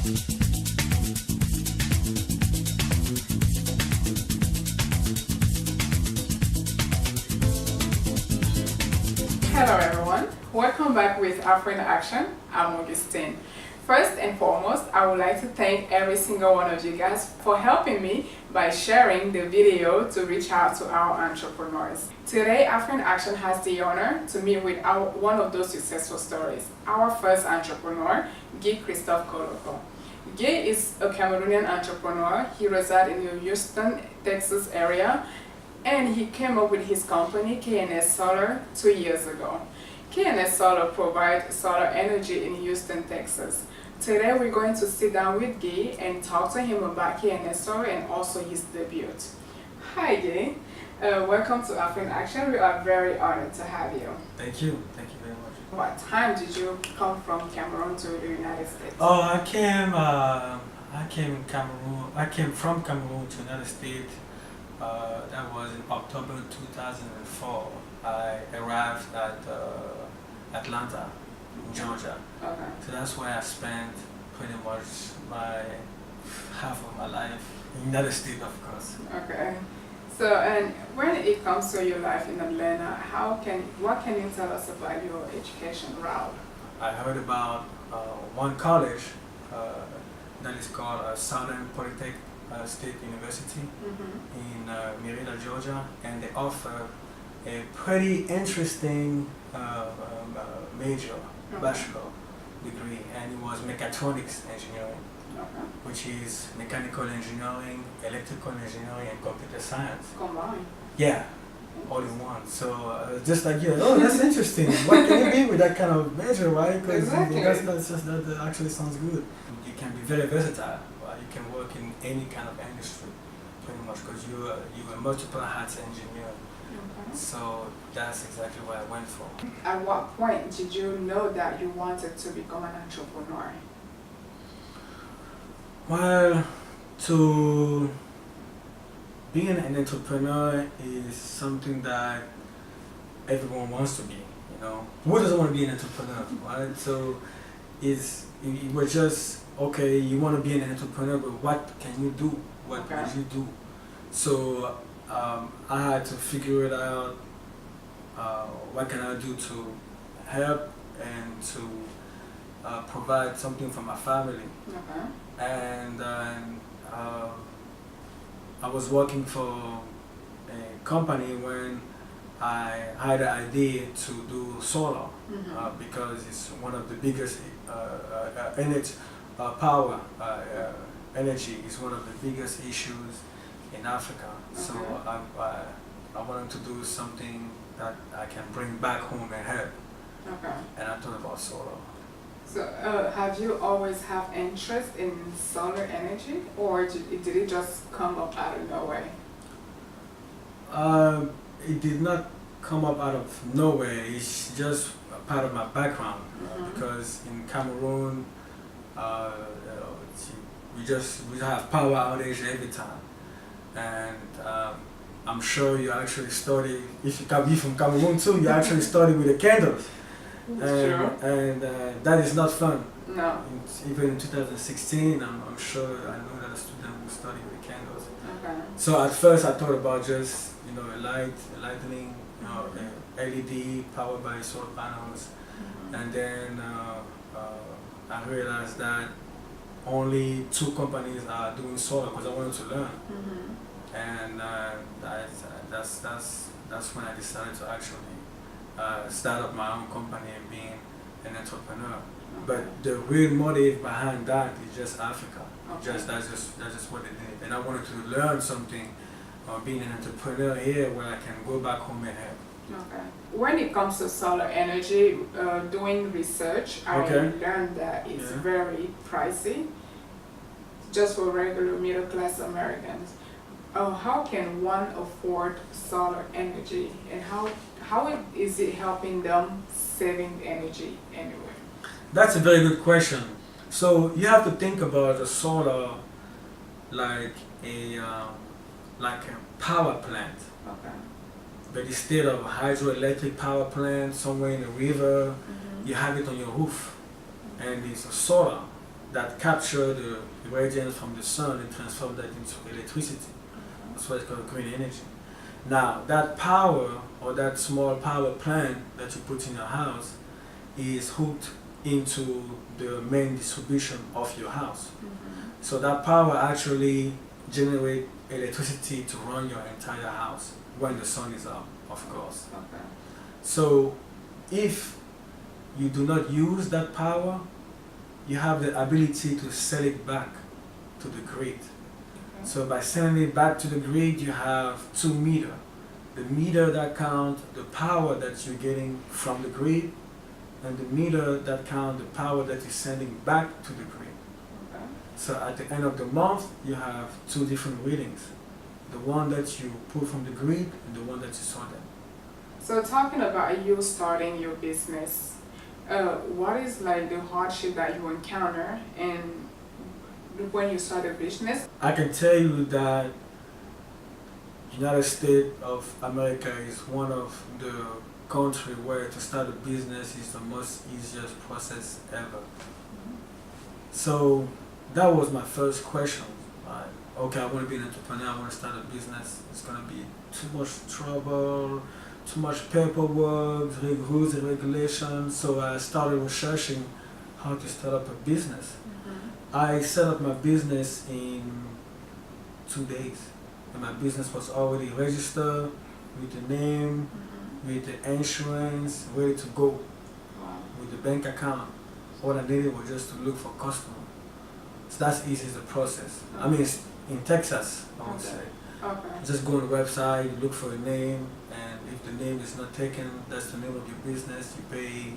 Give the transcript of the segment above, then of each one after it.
Hello everyone, welcome back with Afro in Action. I'm Augustine. First and foremost, I would like to thank every single one of you guys for helping me by sharing the video to reach out to our entrepreneurs. Today, Afro in Action has the honor to meet with one of those successful stories, our first entrepreneur, Christophe Koloko. Guy is a Cameroonian entrepreneur. He resides in the Houston, Texas area, and he came up with his company, KNS Solar, 2 years ago. KNS Solar provides solar energy in Houston, Texas. Today we're going to sit down with Guy and talk to him about KNS Solar and also his debut. Hi Guy, welcome to Afro in Action. We are very honored to have you. Thank you very much. What time did you come from Cameroon to the United States? Oh, I came from Cameroon to the United States. That was in October 2004. I arrived at Atlanta, Georgia. Okay. So that's where I spent pretty much half of my life in the United States, of course. Okay. So, and when it comes to your life in Atlanta, what can you tell us about your education route? I heard about one college that is called Southern Polytechnic State University in Merida, Georgia, and they offer a pretty interesting major, bachelor degree, and it was mechatronics engineering, which is mechanical engineering, electrical engineering, and computer science. Combined. Yeah, all in one. So just like you, oh, that's interesting. What can you be with that kind of major, right? Because that actually sounds good. You can be very versatile. You can work in any kind of industry, pretty much, because you're a multiple hats engineer. Okay. So that's exactly what I went for. At what point did you know that you wanted to become an entrepreneur? Well, to being an entrepreneur is something that everyone wants to be, you know. Who doesn't want to be an entrepreneur, right? So it was just, okay, you want to be an entrepreneur, but what can you do? What would you do? So I had to figure it out, what can I do to help and to provide something for my family. Okay. And I was working for a company when I had the idea to do solar, because it's one of the biggest energy is one of the biggest issues in Africa. Okay. So I wanted to do something that I can bring back home and help. Okay. And I thought about solar. So have you always have interest in solar energy, or did it just come up out of nowhere? It did not come up out of nowhere. It's just a part of my background, because in Cameroon, we have power outage every time, and I'm sure you actually study. If you can be from Cameroon too, you actually study with the candles, and that is not fun. No. Even in 2016, I'm sure I know that a student will study with candles. Okay. So at first I thought about just lightning, LED powered by solar panels, and then I realized that only 2 companies are doing solar, because I wanted to learn, and that's when I decided to actually start up my own company and being an entrepreneur. But the real motive behind that is just Africa. That's just what it is, and I wanted to learn something being an entrepreneur here, where I can go back home and help. Okay. When it comes to solar energy, doing research, I learned that it's very pricey, just for regular middle class Americans. How can one afford solar energy, and how is it helping them saving energy anyway? That's a very good question. So you have to think about the solar like a power plant. Okay. But instead of a hydroelectric power plant somewhere in the river, you have it on your roof, and it's a solar that capture the radiance from the sun and transform that into electricity. That's why it's called green energy. Now, that power or that small power plant that you put in your house is hooked into the main distribution of your house. So that power actually generates electricity to run your entire house when the sun is up, of course. Okay. So if you do not use that power, you have the ability to sell it back to the grid. Okay. So by sending it back to the grid, you have two meters. The meter that counts the power that you're getting from the grid, and the meter that counts the power that you're sending back to the grid. Okay. So at the end of the month, you have two different readings. The one that you pull from the grid and the one that you saw them. So talking about you starting your business, what is like the hardship that you encounter and when you start a business? I can tell you that United States of America is one of the country where to start a business is the most easiest process ever. So that was my first question. Like, okay, I want to be an entrepreneur, I want to start a business. It's going to be too much trouble, too much paperwork, rules and regulations. So I started researching how to start up a business. I set up my business in 2 days. And my business was already registered with the name, with the insurance, ready to go, with the bank account. All I needed was just to look for customers. So that's easy as a process. I mean, it's in Texas, I would say. Okay. Just go on the website, you look for a name, and if the name is not taken, that's the name of your business. You pay,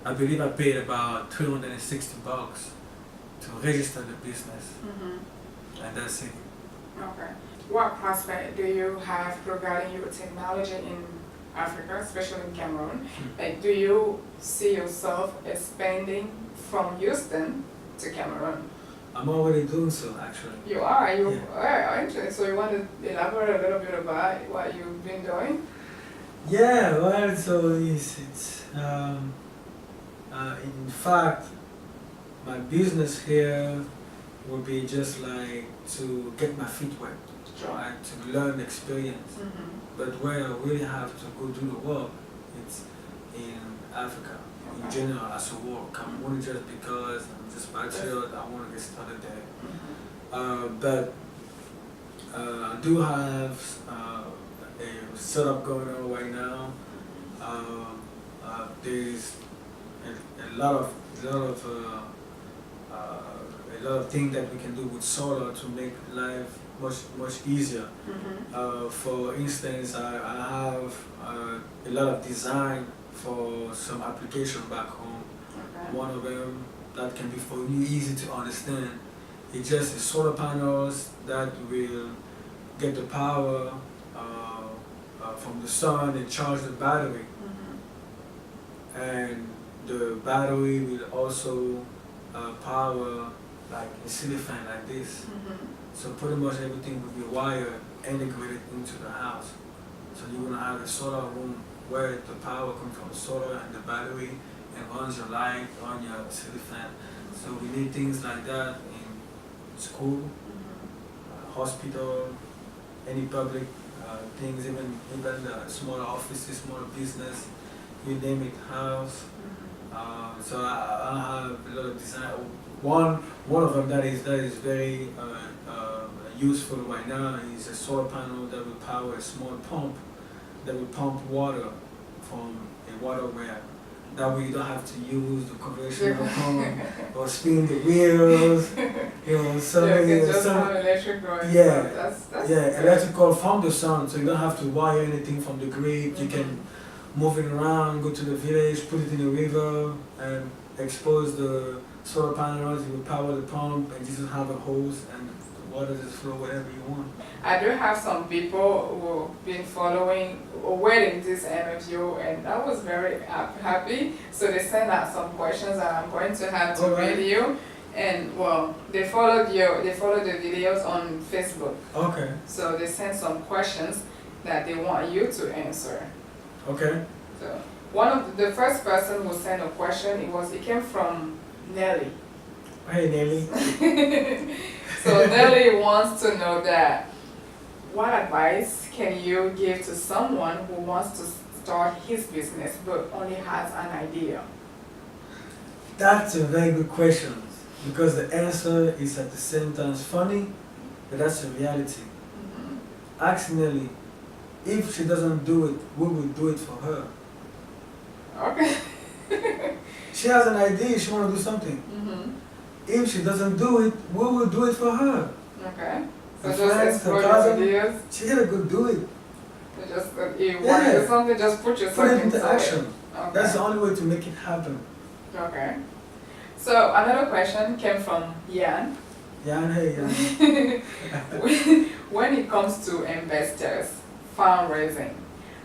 I believe I paid about $360 to register the business, and that's it. Okay. What prospect do you have regarding your technology in Africa, especially in Cameroon? Like, do you see yourself expanding from Houston to Cameroon? I'm already doing so, actually. You are? You Yeah. are interesting. So you want to elaborate a little bit about what you've been doing? Yeah, well, so in fact, my business here would be just like to get my feet wet, right? To learn experience. But where I really have to go do the work, it's in Africa, in general, as a work. Cameroon just because I'm just patriot, I want to get started there. But I do have a setup going on right now. There's a lot of things that we can do with solar to make life much easier. For instance, I have a lot of design for some application back home. One of them that can be for you easy to understand. It's just solar panels that will get the power from the sun and charge the battery. And the battery will also power like a ceiling fan like this. So pretty much everything will be wired integrated into the house. So you're gonna have a solar room where the power comes from the solar and the battery and runs your light, on your ceiling fan. So we need things like that in school, hospital, any public things, even smaller offices, smaller business, you name it, house. So I have a lot of design. One of them that is very useful right now is a solar panel that will power a small pump that will pump water from a water well. That way you don't have to use the conventional pump or spin the wheels. So you can just have electrical. Yeah, that's electrical from the sun, so you don't have to wire anything from the grid. You can move it around, go to the village, put it in the river, and expose the solar panels. You will power the pump, and you just have a hose, and the water just flow wherever you want. I do have some people who've been following or waiting this interview, and I was very happy. So they sent out some questions that I'm going to have to read you. And well, they followed the videos on Facebook. Okay. So they sent some questions that they want you to answer. Okay. So the first person who sent a question, it came from Nelly. Hey, Nelly. So Nelly wants to know that what advice can you give to someone who wants to start his business but only has an idea? That's a very good question because the answer is at the same time funny, but that's the reality. Mhm. Ask Nelly, if she doesn't do it, we will do it for her. Okay. She has an idea, she want to do something. Mm-hmm. If she doesn't do it, we will do it for her. Okay. So Her just friends, explore her your cousin, ideas. she gotta go do it. So just you want to do Yeah. something, just put yourself Put it into into action. Okay. That's the only way to make it happen. Okay. So another question came from Yan. Yeah, hey, yeah. When it comes to investors, fundraising,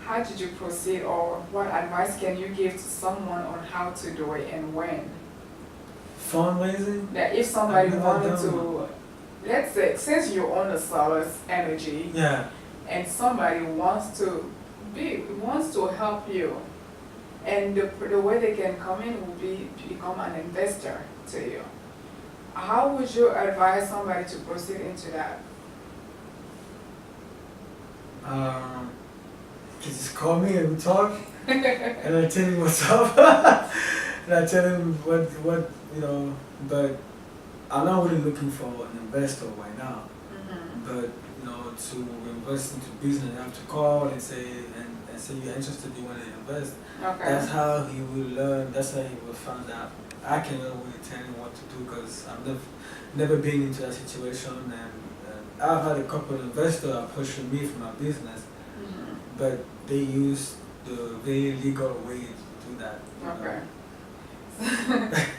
how did you proceed or what advice can you give to someone on how to do it and when? Fundraising? That if somebody I've never wanted done to, let's say, since you own the solar's energy Yeah. and somebody wants to help you, and the way they can come in will be to become an investor to you. How would you advise somebody to proceed into that? He just call me and we talk, and I tell him what's up, and I tell him what But I'm not really looking for an investor right now. Mm-hmm. But to invest into business, you have to call and say you're interested, you want to invest. Okay. That's how he will learn. That's how he will find out. I cannot really tell him what to do because I've never been into that situation, and I've had a couple of investors approaching me for my business, Mm-hmm. but they use the very legal way to do that. Okay.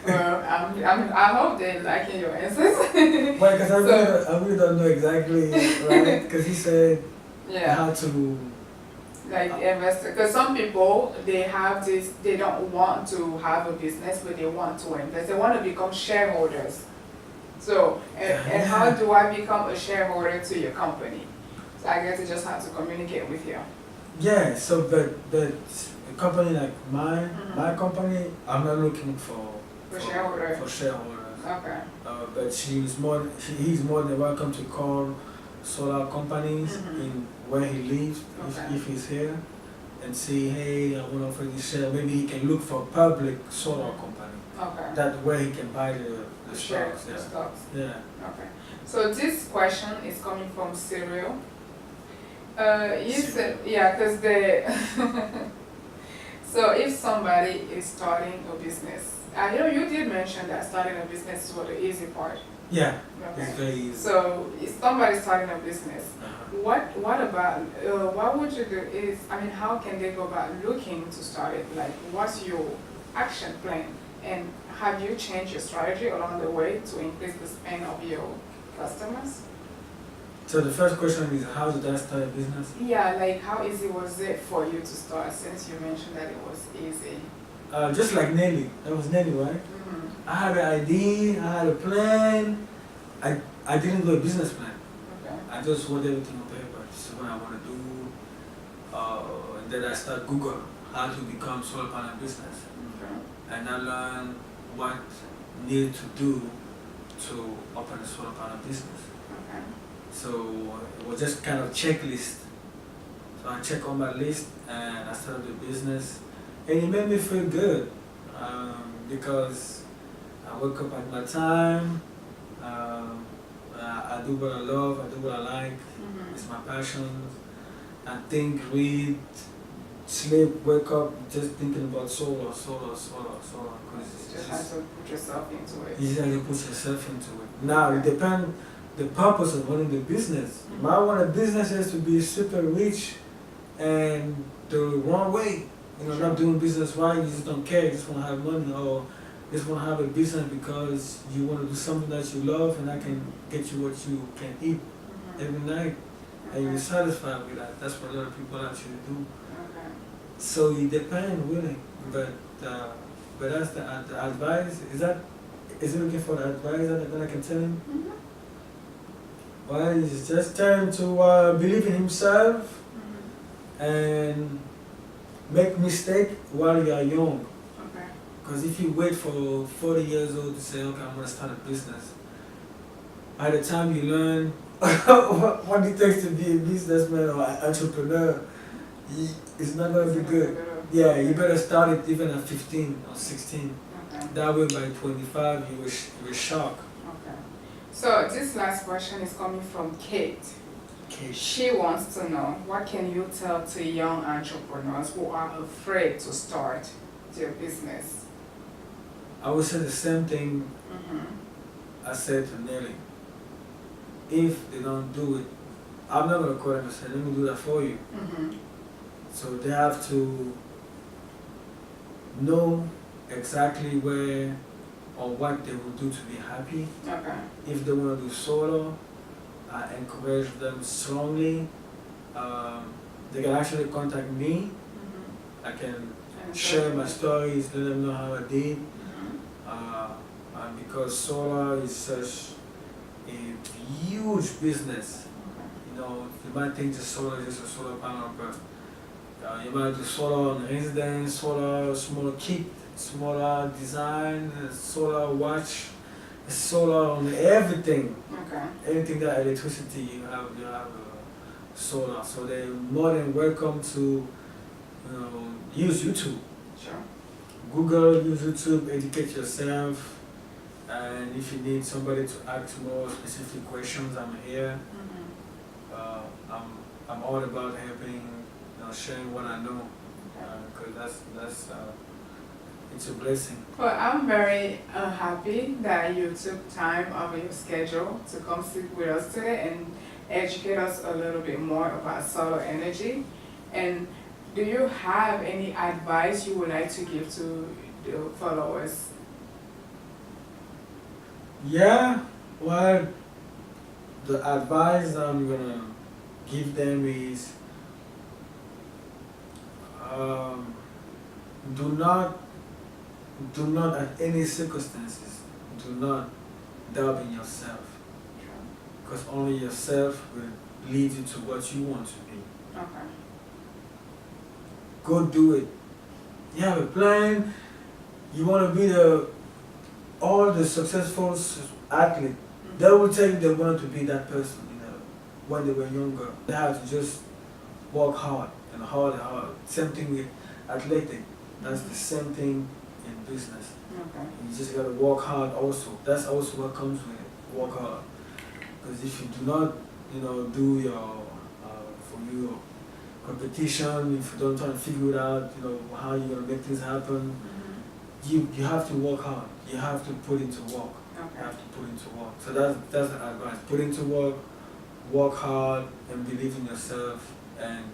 Well, I hope they're liking your answers. Well, because I really don't know exactly, right? Because he said Yeah. how to. Like investor, because some people they have this, they don't want to have a business, but they want to invest. They want to become shareholders. So, and how do I become a shareholder to your company? So I guess I just have to communicate with you. Yeah. So, but a company like mine, Mhm. my company, I'm not looking for shareholders. For shareholders. Okay. But he's more than welcome to call solar companies Mhm. in where he lives, Okay. if he's here, and say, hey, I want to offer this share. Maybe he can look for public solar company. Okay. That where he can buy the Shares, stocks. the Yeah. stocks. Yeah. Okay. So this question is coming from Cyril. You said, yeah, because so if somebody is starting a business, you did mention that starting a business was the easy part. Yeah. Okay. It's very easy. So if somebody's starting a business, Uh-huh. what about, what would you do is, how can they go about looking to start it? Like, what's your action plan? And have you changed your strategy along the way to increase the spend of your customers? So the first question is, how did I start a business? Yeah, like how easy was it for you to start since you mentioned that it was easy? Just like Nelly. That was Nelly, right? Mm-hmm. I had an idea, I had a plan. I didn't do a business plan. Okay. I just wrote everything on paper. This is what I want to do. And then I start Google how to become solar panel business. Okay. And I learned what needed to do to open a solar panel business. Okay. So it was just kind of checklist. So I checked on my list and I started the business. And it made me feel good because I wake up at my time. I do what I love, I do what I like. Mm-hmm. It's my passion. I think, read, sleep, wake up, just thinking about solar. Cause You just have to put yourself into it. you just have to put yourself into it. Now it depends the purpose of running the business. You might want a business has to be super rich and the wrong way. Not doing business right, you just don't care, you just want to have money, or you just want to have a business because you want to do something that you love and I can get you what you can eat Mm-hmm. every night and you're satisfied with that. That's what a lot of people actually do. Okay. So So it depends really, but that's the advice. Is he looking for the advice that I can tell him? Mm-hmm. Well, it's just tell him to believe in himself Mm-hmm. and make mistake while you are young. Okay. Because if you wait for 40 years old to say, okay, I'm gonna start a business, by the time you learn what it takes to be a businessman or an entrepreneur, it's not gonna be good. Yeah, you better start it even at 15 or 16. Okay. That way by 25 you will shock. Okay. So this last question is coming from Kate. She wants to know, what can you tell to young entrepreneurs who are afraid to start their business? I would say the same thing I said to Nelly. If they don't do it, I'm not going to call them and say, let me do that for you. So they have to know exactly where or what they will do to be happy. Okay. If they want to do solar, I encourage them strongly. They can actually contact me. I can share my stories, let them know how I did. Because solar is such a huge business. You know, you might think just solar is just a solar panel, but you might do solar on residence, solar small kit, solar design, solar watch, solar on everything. Okay. Anything that electricity you have solar. So they're more than welcome to use YouTube. Sure. Google, use YouTube, educate yourself. And if you need somebody to ask more specific questions, I'm here. I'm all about helping, sharing what I know, because that's it's a blessing. Well, I'm very happy that you took time out of your schedule to come sit with us today and educate us a little bit more about solar energy. And do you have any advice you would like to give to the followers? Yeah, well, the advice I'm gonna give them is do not at any circumstances, do not doubt in yourself. Because only yourself will lead you to what you want to be. Okay. Go do it. You have a plan, you want to be all the successful athlete. They will tell you they wanted to be that person, when they were younger. They have to just work hard and hard and hard. Same thing with athletic. That's the same thing in business. Okay. You just gotta work hard also. That's also what comes with it. Work hard. Because if you do not, do your competition, if you don't try to figure it out, how you're gonna make things happen, you have to work hard. You have to put into work. Okay. You have to put into work. So that's the advice. Put into work hard, and believe in yourself, and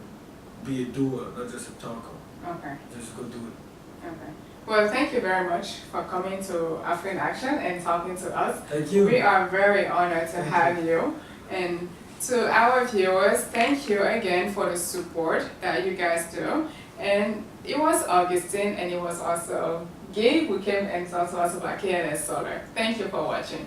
be a doer, not just a talker. Okay. Just go do it. Okay. Well, thank you very much for coming to African Action and talking to us. Thank you. We are very honored to have you. And to our viewers, thank you again for the support that you guys do. And it was Augustine, and it was also Gabe who came and talked to us about KNS Solar. Thank you for watching.